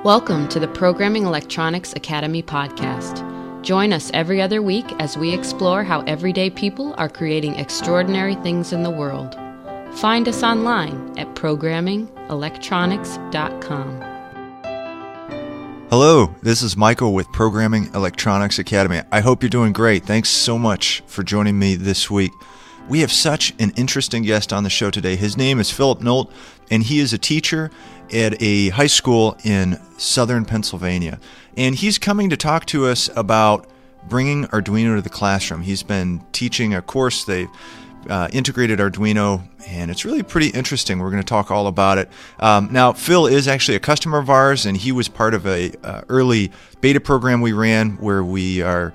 Welcome to the Programming Electronics Academy podcast. Join us every other week as we explore how everyday people are creating extraordinary things in the world. Find us online at programmingelectronics.com. Hello, this is Michael with Programming Electronics Academy. I hope you're doing great. Thanks so much for joining me this week. We have such an interesting guest on the show today. His name is Philip Nolt, and he is a teacher at a high school in southern Pennsylvania. And he's coming to talk to us about bringing Arduino to the classroom. He's been teaching a course. They've integrated Arduino, and it's really pretty interesting. We're going to talk all about it. Now, Phil is actually a customer of ours, and he was part of a early beta program we ran where we are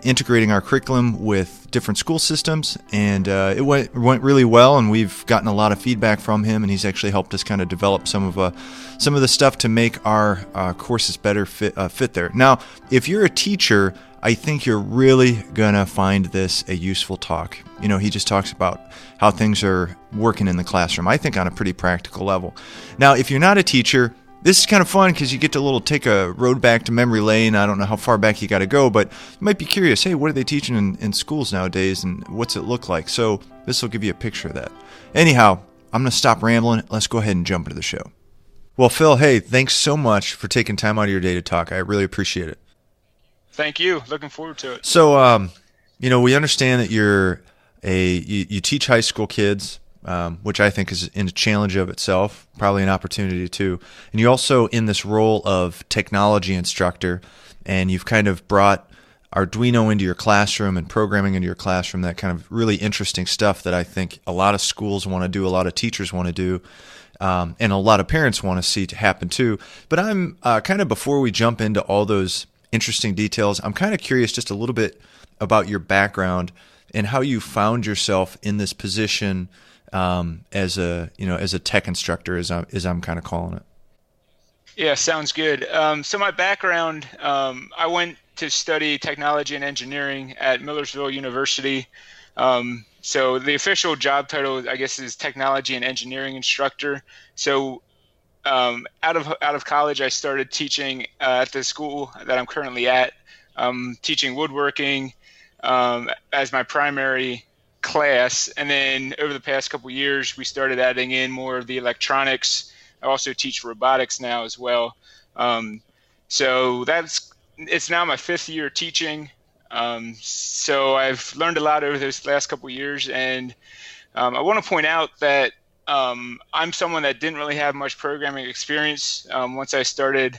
integrating our curriculum with different school systems, and it went really well, and we've gotten a lot of feedback from him, and he's actually helped us kind of develop some of the stuff to make our courses better fit there. Now, if you're a teacher, I think you're really going to find this a useful talk. You know, he just talks about how things are working in the classroom, I think on a pretty practical level. Now, if you're not a teacher, this is kind of fun because you get to take a road back to memory lane. I don't know how far back you got to go, but you might be curious, hey, what are they teaching in schools nowadays, and what's it look like? So this will give you a picture of that. Anyhow, I'm going to stop rambling. Let's go ahead and jump into the show. Well, Phil, hey, thanks so much for taking time out of your day to talk. I really appreciate it. Thank you. Looking forward to it. So, we understand that you teach high school kids, which I think is a challenge of itself, probably an opportunity too. And you're also in this role of technology instructor, and you've kind of brought Arduino into your classroom and programming into your classroom, that kind of really interesting stuff that I think a lot of schools want to do, a lot of teachers want to do, and a lot of parents want to see to happen too. But I'm kind of, before we jump into all those interesting details, I'm kind of curious just a little bit about your background and how you found yourself in this position as a tech instructor, as I'm kind of calling it. Yeah, sounds good. So my background, I went to study technology and engineering at Millersville University. So the official job title, I guess, is technology and engineering instructor. So out of college, I started teaching at the school that I'm currently at, teaching woodworking as my primary class, and then over the past couple years we started adding in more of the electronics. I also teach robotics now as well. So it's now my fifth year teaching. So I've learned a lot over those last couple years, and I want to point out that I'm someone that didn't really have much programming experience once I started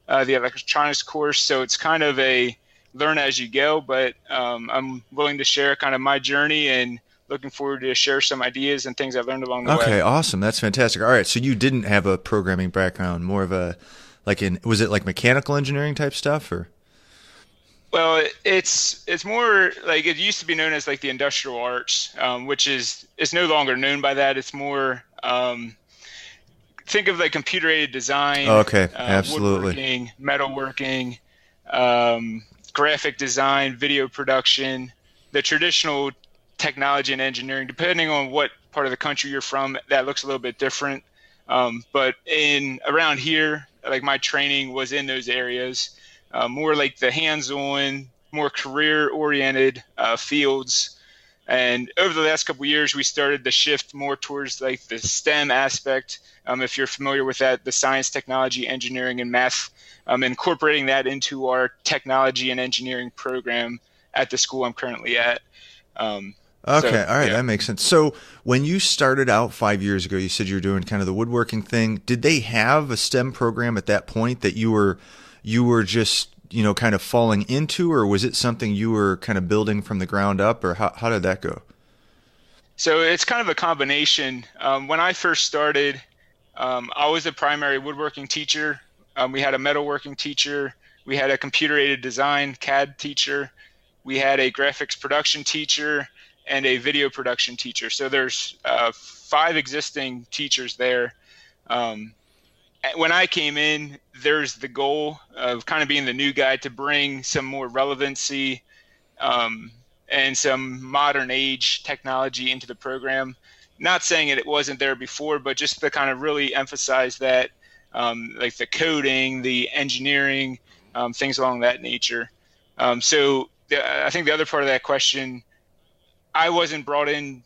the electronics course. So it's kind of a learn as you go, but I'm willing to share kind of my journey and looking forward to share some ideas and things I've learned along the way. Okay, awesome. That's fantastic. All right, so you didn't have a programming background, more of was it like mechanical engineering type stuff, or? Well, it's more like, it used to be known as like the industrial arts, which is no longer known by that. It's more, think of like computer-aided design. Okay, absolutely. Woodworking, metalworking, graphic design, video production, the traditional technology and engineering, depending on what part of the country you're from, that looks a little bit different. But around here, like, my training was in those areas, more like the hands-on, more career-oriented fields. And over the last couple of years, we started to shift more towards like the STEM aspect. If you're familiar with that, the science, technology, engineering, and math, incorporating that into our technology and engineering program at the school I'm currently at. Okay, all right, yeah. That makes sense. So when you started out 5 years ago, you said you were doing kind of the woodworking thing. Did they have a STEM program at that point that you were just, kind of falling into, or was it something you were kind of building from the ground up, or how did that go? So it's kind of a combination. When I first started, I was a primary woodworking teacher. We had a metalworking teacher. We had a computer-aided design CAD teacher. We had a graphics production teacher and a video production teacher. So there's 5 existing teachers there. When I came in, there's the goal of kind of being the new guy to bring some more relevancy and some modern age technology into the program. Not saying it wasn't there before, but just to kind of really emphasize that like the coding, the engineering, things along that nature. I think the other part of that question, I wasn't brought in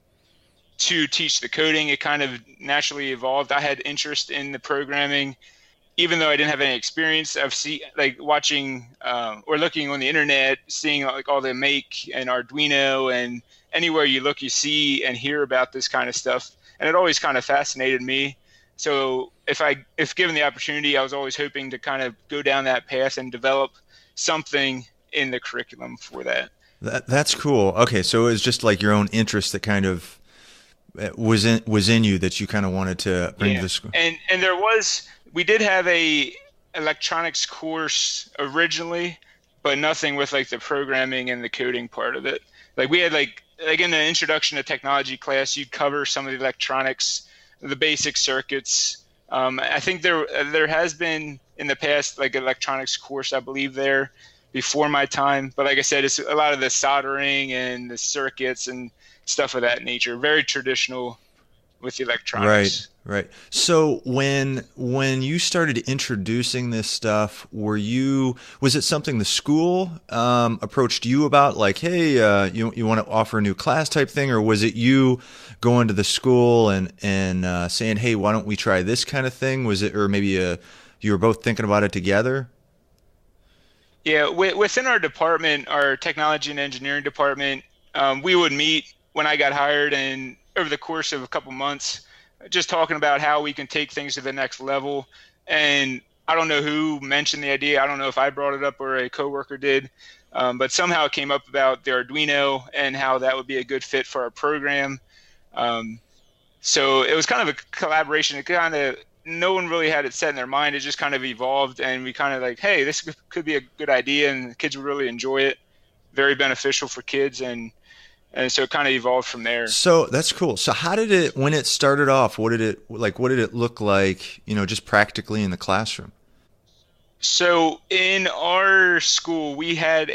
to teach the coding. It kind of naturally evolved. I had interest in the programming, even though I didn't have any experience. I've seen, like, watching or looking on the internet, seeing like all the Make and Arduino, and anywhere you look, you see and hear about this kind of stuff. And it always kind of fascinated me. So if given the opportunity, I was always hoping to kind of go down that path and develop something in the curriculum for that. That's cool. Okay, so it was just like your own interest that kind of was in you, that you kind of wanted to bring to the school. And we did have a electronics course originally, but nothing with like the programming and the coding part of it. Like we had like in the introduction to technology class, you'd cover some of the electronics, the basic circuits. I think there has been in the past like an electronics course, I believe, there before my time. But like I said, it's a lot of the soldering and the circuits and stuff of that nature. Very traditional with the electronics. Right. So when you started introducing this stuff, was it something the school approached you about, like, hey, you want to offer a new class type thing, or was it you going to the school and saying, hey, why don't we try this kind of thing? Was it, or maybe you were both thinking about it together? Yeah, within our department, our technology and engineering department, we would meet when I got hired, and over the course of a couple months, just talking about how we can take things to the next level. And I don't know who mentioned the idea. I don't know if I brought it up or a coworker did, but somehow it came up about the Arduino and how that would be a good fit for our program. So it was kind of a collaboration. No one really had it set in their mind. It just kind of evolved, and we kind of like, hey, this could be a good idea, and the kids would really enjoy it. Very beneficial for kids, and so it kind of evolved from there. So that's cool. So how did it, when it started off, what did it look like, just practically in the classroom? So in our school, we have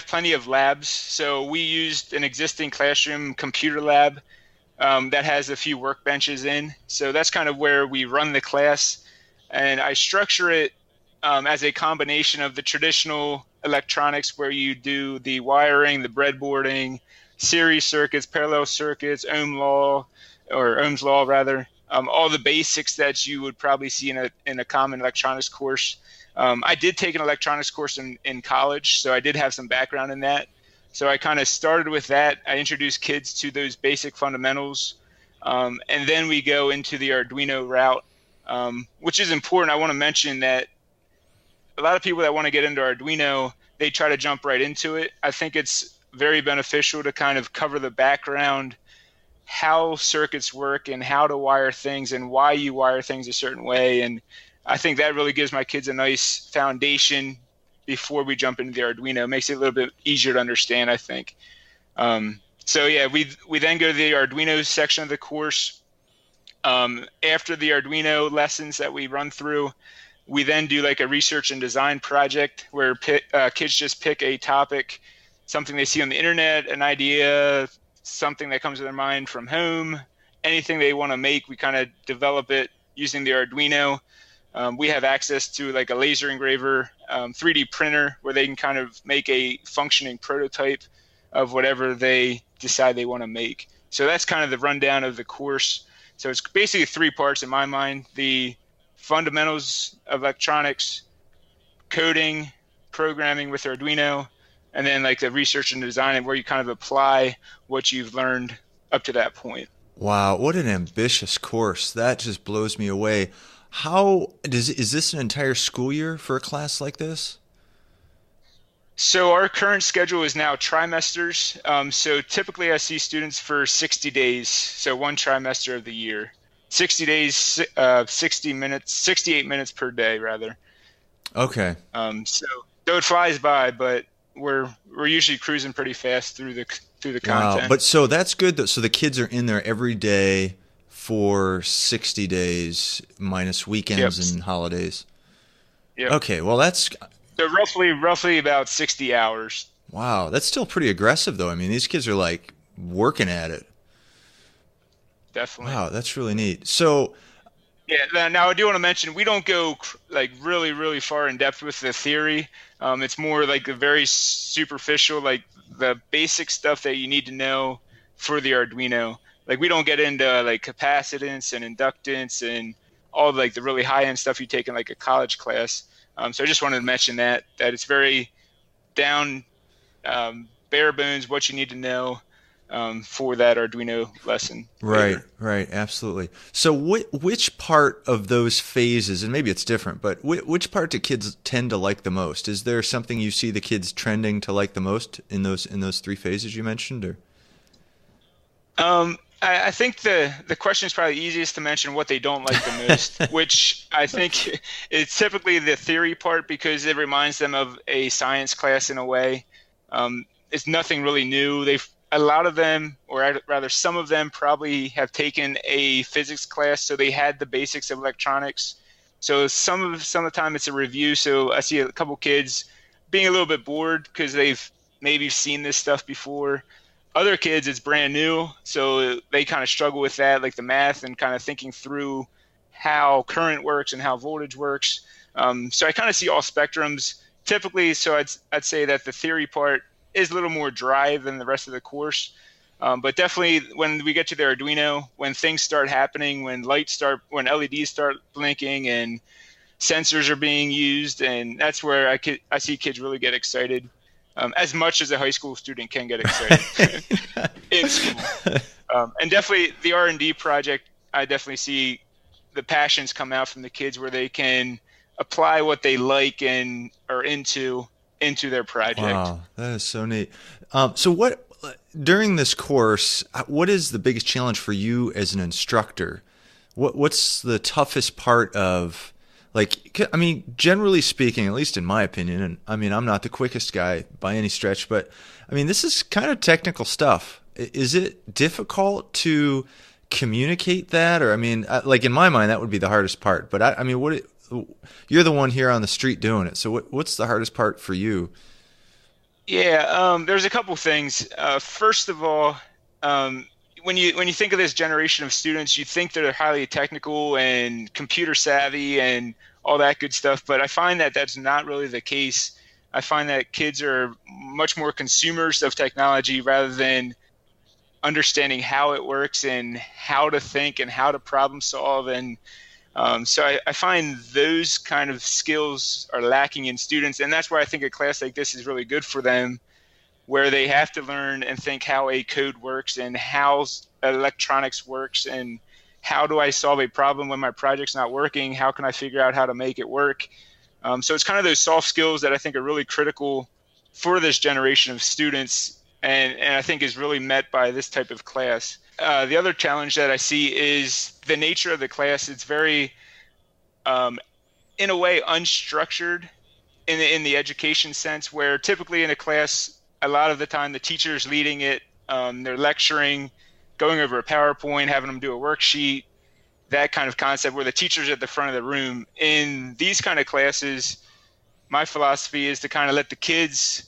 plenty of labs. So we used an existing classroom computer lab that has a few workbenches in. So that's kind of where we run the class. And I structure it as a combination of the traditional electronics, where you do the wiring, the breadboarding, series circuits, parallel circuits, Ohm's law rather, all the basics that you would probably see in a common electronics course. I did take an electronics course in college, so I did have some background in that. So I kind of started with that. I introduced kids to those basic fundamentals, and then we go into the Arduino route, which is important. I want to mention that a lot of people that want to get into Arduino, they try to jump right into it. I think it's very beneficial to kind of cover the background, how circuits work and how to wire things and why you wire things a certain way. And I think that really gives my kids a nice foundation before we jump into the Arduino. It makes it a little bit easier to understand, I think. So yeah, we then go to the Arduino section of the course. After the Arduino lessons that we run through, we then do like a research and design project where kids just pick a topic, something they see on the internet, an idea, something that comes to their mind from home, anything they want to make. We kind of develop it using the Arduino. We have access to like a laser engraver, 3D printer, where they can kind of make a functioning prototype of whatever they decide they want to make. So that's kind of the rundown of the course. So it's basically 3 parts in my mind: the fundamentals of electronics, coding, programming with Arduino, and then like the research and design, where you kind of apply what you've learned up to that point. Wow, what an ambitious course. That just blows me away. Is this an entire school year for a class like this? So our current schedule is now trimesters. So typically I see students for 60 days, so one trimester of the year. 60 days, 68 minutes per day, rather. Okay. So it flies by, but we're usually cruising pretty fast through the content. Wow. But so that's good though. So the kids are in there every day for 60 days minus weekends and holidays. Yep. Okay. Well, that's so roughly about 60 hours. Wow, that's still pretty aggressive though. I mean, these kids are like working at it. Definitely. Wow, that's really neat. So Yeah. Now I do want to mention we don't go like really, really far in depth with the theory. It's more like the very superficial, like the basic stuff that you need to know for the Arduino. Like we don't get into like capacitance and inductance and all like the really high end stuff you take in like a college class. So I just wanted to mention that it's very down, bare bones, what you need to know for that Arduino lesson. Right, right, absolutely. So which part of those phases, and maybe it's different, but which part do kids tend to like the most? Is there something you see the kids trending to like the most in those three phases you mentioned, or? I think the question is probably easiest to mention what they don't like the most, which I think is typically the theory part because it reminds them of a science class in a way. It's nothing really new. A lot of them, or rather some of them, probably have taken a physics class, so they had the basics of electronics. So some of the time it's a review. So I see a couple kids being a little bit bored because they've maybe seen this stuff before. Other kids, it's brand new, so they kind of struggle with that, like the math and kind of thinking through how current works and how voltage works. So I kind of see all spectrums. Typically, so I'd say that the theory part is a little more dry than the rest of the course. But definitely when we get to the Arduino, when things start happening, when LEDs start blinking and sensors are being used, and that's where I see kids really get excited. As much as a high school student can get excited in school. And definitely the R&D project, I definitely see the passions come out from the kids where they can apply what they like and are into their project. Wow, that is so neat. So during this course, what is the biggest challenge for you as an instructor? What's the toughest part of, like, I mean, generally speaking, at least in my opinion, and I mean, I'm not the quickest guy by any stretch, but I mean, this is kind of technical stuff. Is it difficult to communicate that? Or, I mean, like in my mind, that would be the hardest part. But I mean, you're the one here on the street doing it. So what's the hardest part for you? Yeah, there's a couple things. First of all, when you think of this generation of students, you think they're highly technical and computer savvy and all that good stuff. But I find that that's not really the case. I find that kids are much more consumers of technology rather than understanding how it works and how to think and how to problem solve. And so I find those kind of skills are lacking in students. And that's why I think a class like this is really good for them, where they have to learn and think how a code works and how electronics works and how do I solve a problem when my project's not working? How can I figure out how to make it work? So it's kind of those soft skills that I think are really critical for this generation of students and I think is really met by this type of class. The other challenge that I see is the nature of the class. It's very, in a way, unstructured in the education sense, where typically in a class, a lot of the time the teacher's leading it, they're lecturing, going over a PowerPoint, having them do a worksheet, that kind of concept where the teacher's at the front of the room. In these kind of classes, my philosophy is to kind of let the kids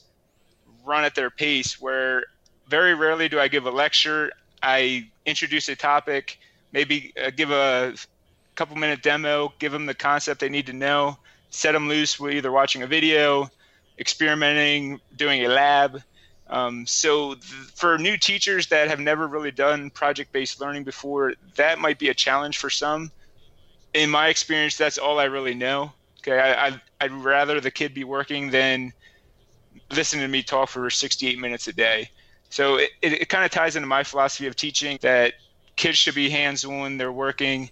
run at their pace, where very rarely do I give a lecture. I introduce a topic, maybe give a couple minute demo, give them the concept they need to know, set them loose with either watching a video, experimenting, doing a lab. For new teachers that have never really done project-based learning before, that might be a challenge for some. In my experience, that's all I really know. Okay, I'd rather the kid be working than listen to me talk for 68 minutes a day. So it kind of ties into my philosophy of teaching that kids should be hands-on, they're working.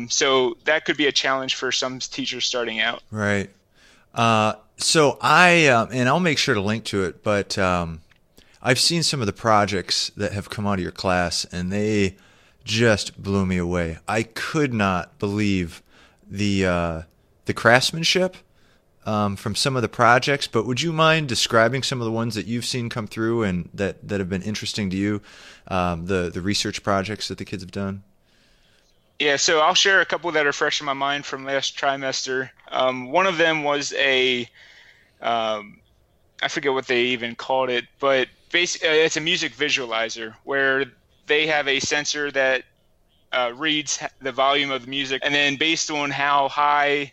So that could be a challenge for some teachers starting out. Right. So and I'll make sure to link to it, but I've seen some of the projects that have come out of your class, and they just blew me away. I could not believe the craftsmanship from some of the projects, but would you mind describing some of the ones that you've seen come through and that have been interesting to you, the research projects that the kids have done? Yeah, so I'll share a couple that are fresh in my mind from last trimester. One of them was I forget what they even called it, but basically it's a music visualizer where they have a sensor that reads the volume of the music, and then based on how high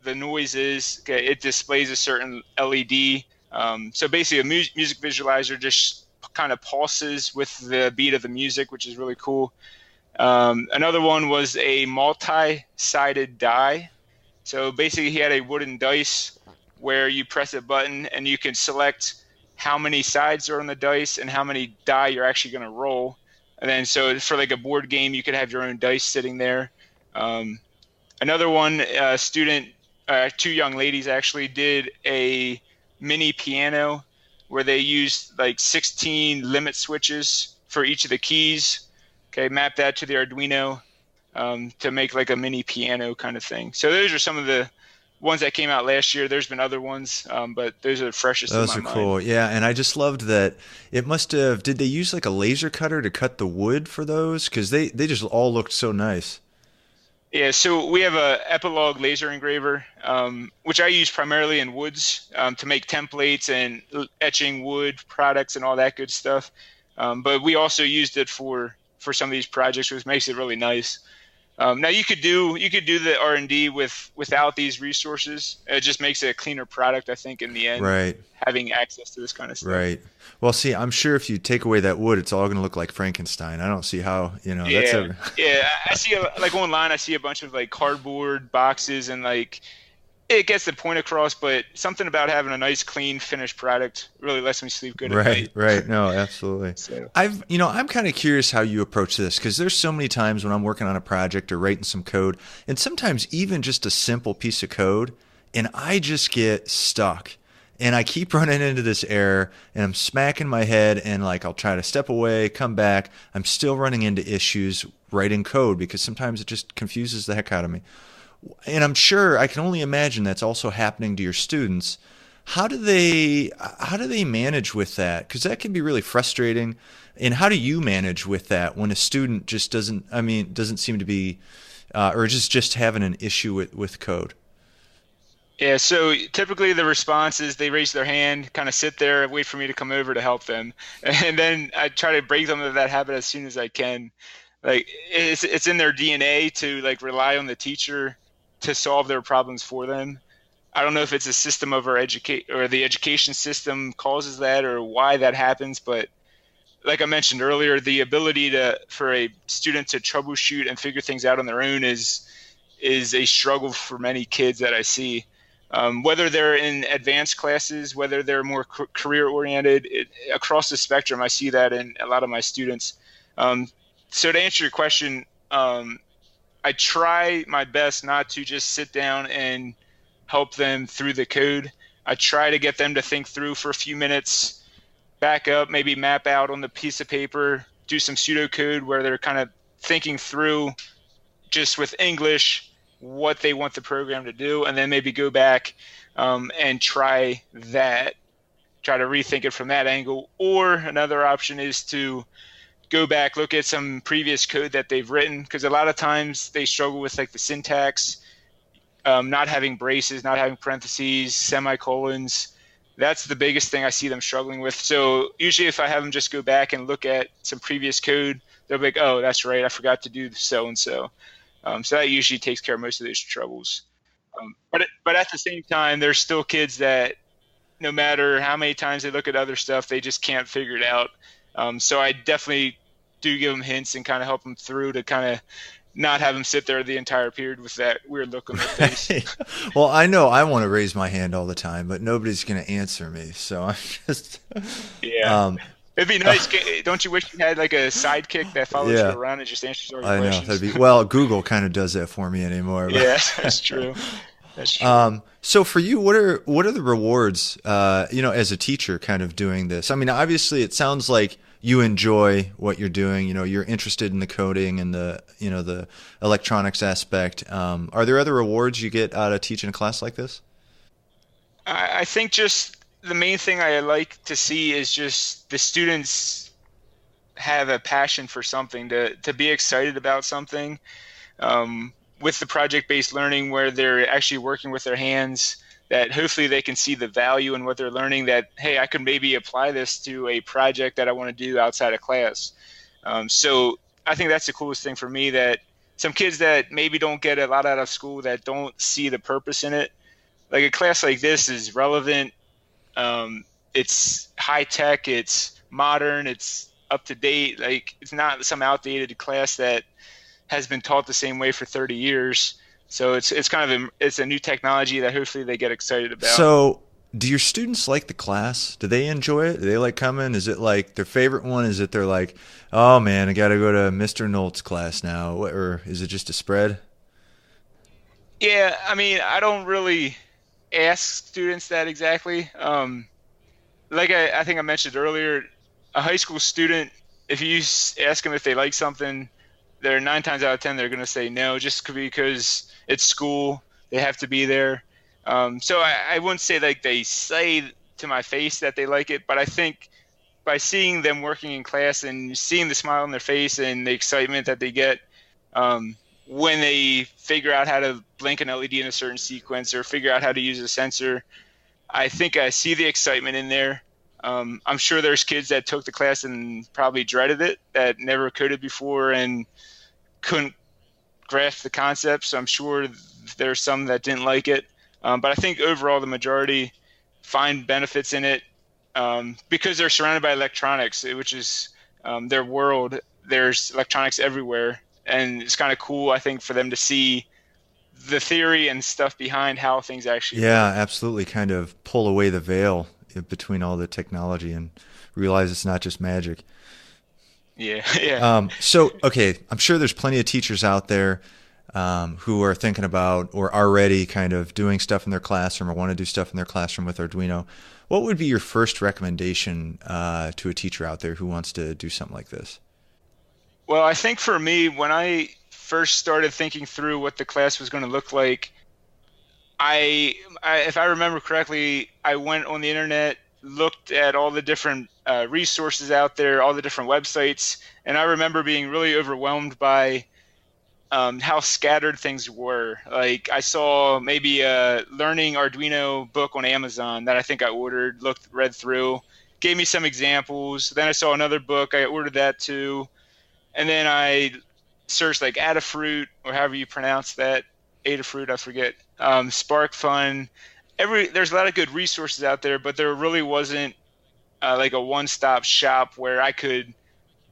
the noise is, okay, it displays a certain LED. So basically, a music visualizer just kind of pulses with the beat of the music, which is really cool. Another one was a multi-sided die. So basically, he had a wooden dice where you press a button and you can select how many sides are on the dice and how many die you're actually going to roll. And then so for like a board game, you could have your own dice sitting there. Another one, two young ladies actually did a mini piano where they used like 16 limit switches for each of the keys. Okay, map that to the Arduino to make like a mini piano kind of thing. So those are some of the ones that came out last year. There's been other ones, but those are the freshest in my mind. Those are cool. Yeah, and I just loved that it must have – did they use like a laser cutter to cut the wood for those? Because they just all looked so nice. Yeah, so we have a Epilog laser engraver, which I use primarily in woods to make templates and etching wood products and all that good stuff. But we also used it for some of these projects, which makes it really nice. Now you could do the R&D without these resources. It just makes it a cleaner product, I think, in the end. Right. Having access to this kind of stuff. Right. Well, see, I'm sure if you take away that wood, it's all going to look like Frankenstein. I don't see how, Yeah. that's ever. Yeah. I see like online, I see a bunch of like cardboard boxes and like it gets the point across, but something about having a nice, clean, finished product really lets me sleep good at night. Right. No, absolutely. So. I'm kind of curious how you approach this because there's so many times when I'm working on a project or writing some code, and sometimes even just a simple piece of code, and I just get stuck. And I keep running into this error, and I'm smacking my head, and like I'll try to step away, come back. I'm still running into issues writing code because sometimes it just confuses the heck out of me. And I'm sure I can only imagine that's also happening to your students. How do they manage with that? Because that can be really frustrating. And how do you manage with that when a student just doesn't seem to be, or just having an issue with code? Yeah, so typically the response is they raise their hand, kind of sit there, wait for me to come over to help them. And then I try to break them of that habit as soon as I can. Like it's in their DNA to like rely on the teacher to solve their problems for them. I don't know if it's a system of our the education system causes that or why that happens, but like I mentioned earlier, the ability for a student to troubleshoot and figure things out on their own is a struggle for many kids that I see. Whether they're in advanced classes, whether they're more career-oriented, across the spectrum, I see that in a lot of my students. So to answer your question, I try my best not to just sit down and help them through the code. I try to get them to think through for a few minutes, back up, maybe map out on the piece of paper, do some pseudocode where they're kind of thinking through just with English what they want the program to do, and then maybe go back and try to rethink it from that angle. Or another option is to go back, look at some previous code that they've written, because a lot of times they struggle with like the syntax, not having braces, not having parentheses, semicolons. That's the biggest thing I see them struggling with. So usually if I have them just go back and look at some previous code, they'll be like, oh, that's right, I forgot to do so-and-so. So that usually takes care of most of those troubles. But at the same time, there's still kids that no matter how many times they look at other stuff, they just can't figure it out. So I definitely do give them hints and kind of help them through to kind of not have them sit there the entire period with that weird look on their face. Well, I know I want to raise my hand all the time, but nobody's going to answer me. So I'm just yeah. It'd be nice. Don't you wish you had like a sidekick that follows you around and just answers all your questions? Well, Google kind of does that for me anymore. But. Yeah, that's true. That's true. So for you, what are the rewards, as a teacher kind of doing this? I mean, obviously it sounds like you enjoy what you're doing. You're interested in the coding and the electronics aspect. Are there other rewards you get out of teaching a class like this? I think just the main thing I like to see is just the students have a passion for something, to be excited about something. With the project-based learning where they're actually working with their hands, that hopefully they can see the value in what they're learning, that, hey, I could maybe apply this to a project that I want to do outside of class. So I think that's the coolest thing for me, that some kids that maybe don't get a lot out of school, that don't see the purpose in it, like a class like this is relevant. It's high tech, it's modern, it's up to date. Like, it's not some outdated class that has been taught the same way for 30 years. So it's kind of it's a new technology that hopefully they get excited about. So do your students like the class? Do they enjoy it? Do they like coming? Is it like their favorite one? Is it they're like, oh man, I got to go to Mr. Nolt's class now? Or is it just a spread? Yeah, I mean, I don't really ask students that exactly. Like I think I mentioned earlier, a high school student, if you ask them if they like something, they're 9 times out of 10 they're going to say no, just because it's school, they have to be there. So I wouldn't say like they say to my face that they like it, but I think by seeing them working in class and seeing the smile on their face and the excitement that they get when they figure out how to blink an LED in a certain sequence or figure out how to use a sensor, I think I see the excitement in there. I'm sure there's kids that took the class and probably dreaded it, that never coded before and couldn't grasp the concepts. I'm sure there's some that didn't like it. But I think overall the majority find benefits in it because they're surrounded by electronics, which is their world. There's electronics everywhere. And it's kind of cool, I think, for them to see the theory and stuff behind how things actually work. work. Absolutely. Kind of pull away the veil between all the technology and realize it's not just magic. Yeah. So, okay, I'm sure there's plenty of teachers out there who are thinking about or already kind of doing stuff in their classroom or want to do stuff in their classroom with Arduino. What would be your first recommendation to a teacher out there who wants to do something like this? Well, I think for me, when I first started thinking through what the class was going to look like, if I remember correctly, I went on the internet, looked at all the different resources out there, all the different websites, and I remember being really overwhelmed by how scattered things were. Like, I saw maybe a learning Arduino book on Amazon that I think I ordered, read through, gave me some examples. Then I saw another book, I ordered that too. And then I searched like Adafruit, or however you pronounce that, Adafruit, I forget, SparkFun. There's a lot of good resources out there, but there really wasn't like a one-stop shop where I could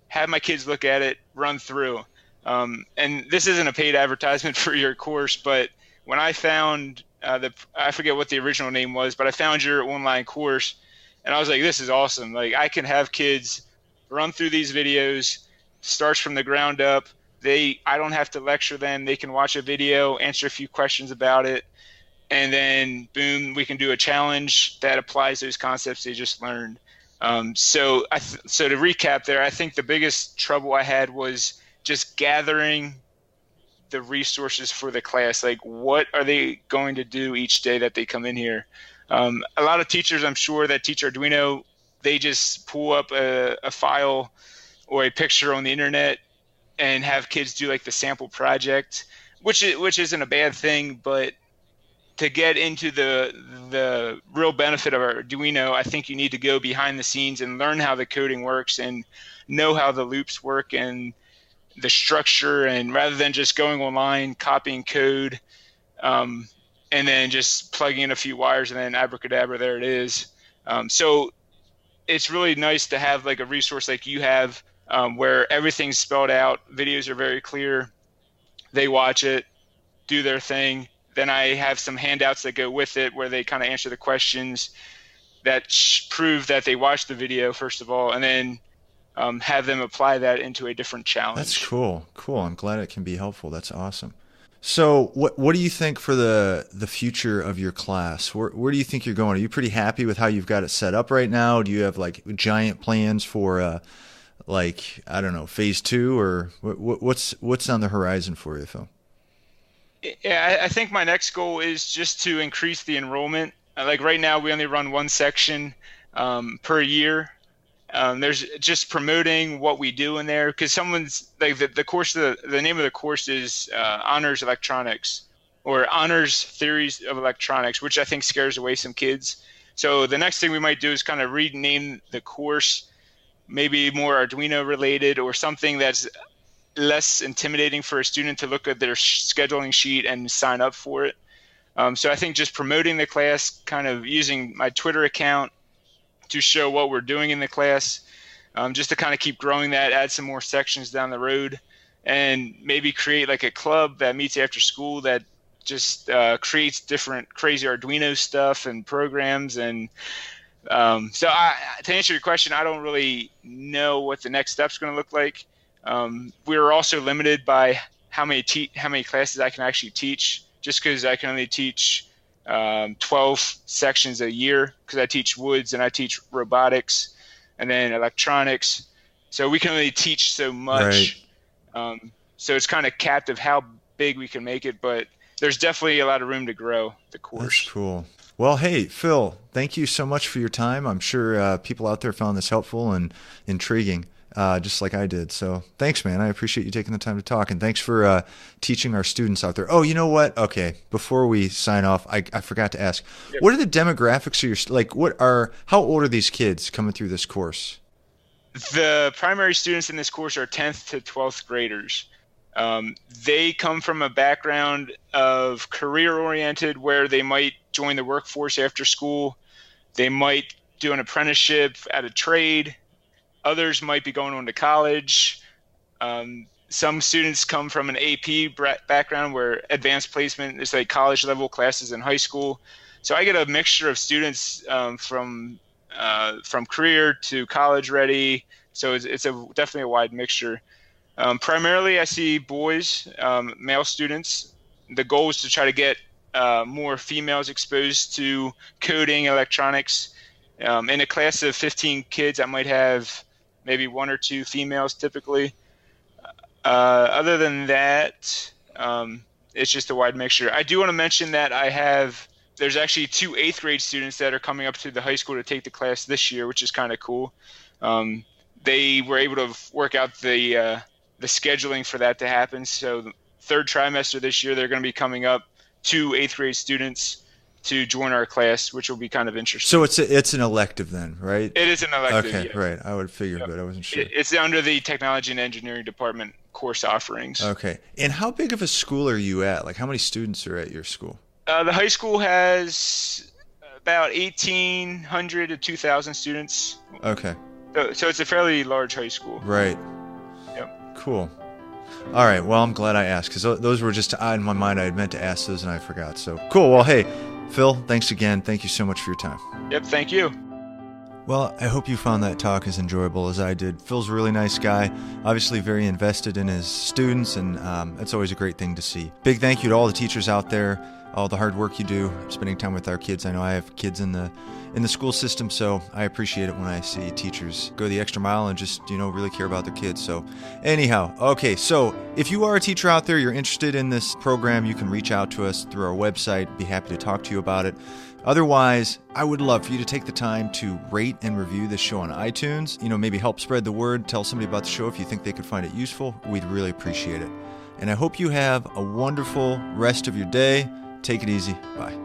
have my kids look at it, run through. And this isn't a paid advertisement for your course, but when I found I forget what the original name was, but I found your online course, and I was like, this is awesome. Like, I can have kids run through these videos, starts from the ground up. I don't have to lecture them. They can watch a video, answer a few questions about it, and then boom, we can do a challenge that applies those concepts they just learned. So to recap there, I think the biggest trouble I had was just gathering the resources for the class. Like, what are they going to do each day that they come in here? A lot of teachers, I'm sure, that teach Arduino, they just pull up a file or a picture on the internet and have kids do like the sample project, which isn't a bad thing, but to get into the real benefit of Arduino, I think you need to go behind the scenes and learn how the coding works and know how the loops work and the structure, and rather than just going online, copying code, and then just plugging in a few wires and then abracadabra, there it is. So it's really nice to have like a resource like you have, where everything's spelled out, videos are very clear, they watch it, do their thing. Then I have some handouts that go with it where they kind of answer the questions that prove that they watched the video, first of all, and then have them apply that into a different challenge. That's cool. I'm glad it can be helpful. That's awesome. So what do you think for the future of your class? Where do you think you're going? Are you pretty happy with how you've got it set up right now? Do you have like giant plans for like, I don't know, phase 2, or what's on the horizon for you, Phil? Yeah, I think my next goal is just to increase the enrollment. Like right now, we only run one section per year. There's just promoting what we do in there, because someone's like the course, the name of the course is Honors Electronics, or Honors Theories of Electronics, which I think scares away some kids. So the next thing we might do is kind of rename the course, maybe more Arduino related, or something that's less intimidating for a student to look at their scheduling sheet and sign up for it. So I think just promoting the class, kind of using my Twitter account to show what we're doing in the class, just to kind of keep growing that, add some more sections down the road, and maybe create like a club that meets after school that just creates different crazy Arduino stuff and programs. And so to answer your question, I don't really know what the next step's going to look like. We're also limited by how many classes I can actually teach, just because I can only teach 12 sections a year, because I teach woods and I teach robotics and then electronics. So we can only teach so much. Right. So it's kind of capped of how big we can make it, but there's definitely a lot of room to grow the course. That's cool. Well, hey, Phil, thank you so much for your time. I'm sure people out there found this helpful and intriguing, just like I did. So thanks, man. I appreciate you taking the time to talk, and thanks for teaching our students out there. Oh, you know what? Okay, before we sign off, I forgot to ask, yep. What are the demographics of your, how old are these kids coming through this course? The primary students in this course are 10th to 12th graders. They come from a background of career-oriented, where they might join the workforce after school. They might do an apprenticeship at a trade. Others might be going on to college. Some students come from an AP background, where advanced placement is like college-level classes in high school. So I get a mixture of students from career to college-ready. So it's definitely a wide mixture. Primarily, I see boys, male students. The goal is to try to get more females exposed to coding, electronics. In a class of 15 kids, I might have maybe 1 or 2 females typically. Other than that, it's just a wide mixture. I do want to mention that there's actually 2 8th grade students that are coming up to the high school to take the class this year, which is kind of cool. They were able to work out the scheduling for that to happen. So the 3rd trimester this year, they're going to be coming up 2 8th grade students to join our class, which will be kind of interesting. So it's an elective then, right? It is an elective. Okay, yeah. Right. I would figure, yep. But I wasn't sure. It's under the technology and engineering department course offerings. Okay. And how big of a school are you at? Like, how many students are at your school? The high school has about 1,800 to 2,000 students. Okay. So it's a fairly large high school. Right. Yep. Cool. All right. Well, I'm glad I asked, because those were just in my mind. I had meant to ask those and I forgot. So cool. Well, hey, Phil, thanks again. Thank you so much for your time. Yep. Thank you. Well, I hope you found that talk as enjoyable as I did. Phil's a really nice guy, obviously very invested in his students, and it's always a great thing to see. Big thank you to all the teachers out there, all the hard work you do, spending time with our kids. I know I have kids in the school system, so I appreciate it when I see teachers go the extra mile and just, really care about their kids. So anyhow, okay, so if you are a teacher out there, you're interested in this program, you can reach out to us through our website. Be happy to talk to you about it. Otherwise, I would love for you to take the time to rate and review this show on iTunes. Maybe help spread the word, tell somebody about the show if you think they could find it useful. We'd really appreciate it. And I hope you have a wonderful rest of your day. Take it easy. Bye.